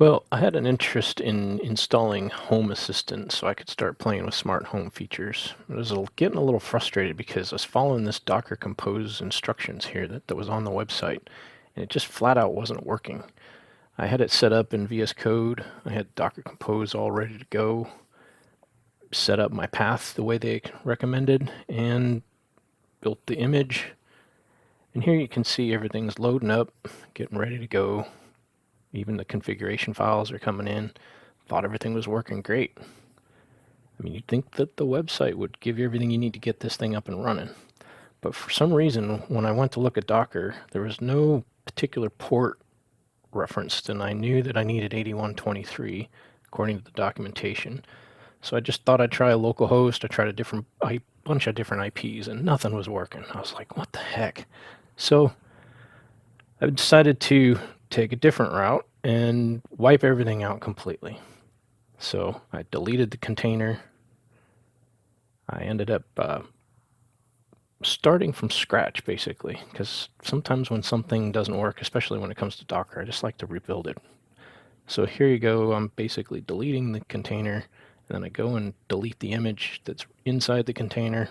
Well, I had an interest in installing Home Assistant so I could start playing with smart home features. I was getting a little frustrated because I was following this Docker Compose instructions here that was on the website, and it just flat out wasn't working. I had it set up in VS Code. I had Docker Compose all ready to go, set up my path the way they recommended, and built the image. And here you can see everything's loading up, getting ready to go. Even the configuration files are coming in. Thought everything was working great. I mean, you'd think that the website would give you everything you need to get this thing up and running. But for some reason, when I went to look at Docker, there was no particular port referenced, and I knew that I needed 8123 according to the documentation. So I just thought I'd try a local host. I tried a bunch of different IPs, and nothing was working. I was like, what the heck? So I decided to take a different route and wipe everything out completely. So I deleted the container. I ended up starting from scratch, basically, because sometimes when something doesn't work, especially when it comes to Docker, I just like to rebuild it. So here you go. I'm basically deleting the container, and then I go and delete the image that's inside the container.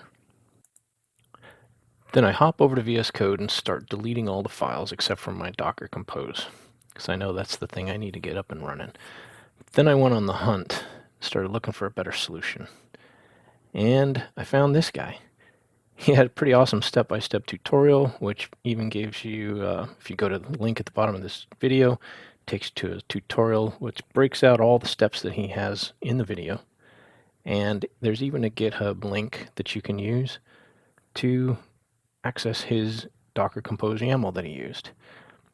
Then I hop over to VS Code and start deleting all the files except for my Docker Compose, because I know that's the thing I need to get up and running. Then I went on the hunt, started looking for a better solution. And I found this guy. He had a pretty awesome step-by-step tutorial, which even gives you, if you go to the link at the bottom of this video, takes you to a tutorial which breaks out all the steps that he has in the video. And there's even a GitHub link that you can use to access his Docker Compose YAML that he used.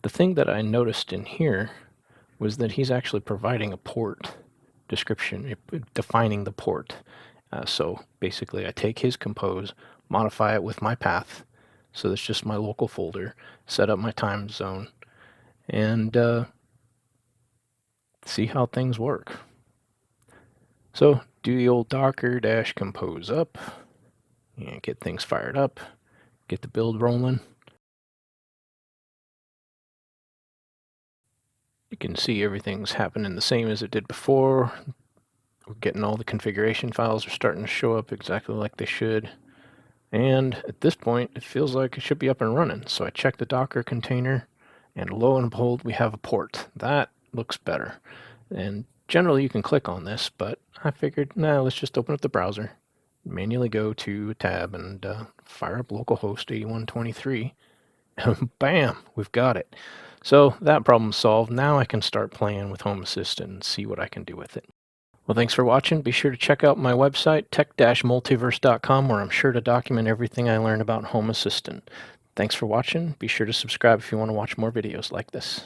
The thing that I noticed in here was that he's actually providing a port description, defining the port. So basically I take his compose, modify it with my path, so that's just my local folder, set up my time zone, and see how things work. So do the old docker-compose up, and get things fired up, get the build rolling. You can see everything's happening the same as it did before. We're getting all the configuration files are starting to show up exactly like they should. And at this point, it feels like it should be up and running. So I checked the Docker container, and lo and behold, we have a port. That looks better. And generally, you can click on this, but I figured, let's just open up the browser, manually go to a tab, and fire up localhost 8123. And bam, we've got it. So that problem's solved. Now I can start playing with Home Assistant and see what I can do with it. Well, thanks for watching. Be sure to check out my website, tech-multiverse.com, where I'm sure to document everything I learned about Home Assistant. Thanks for watching. Be sure to subscribe if you want to watch more videos like this.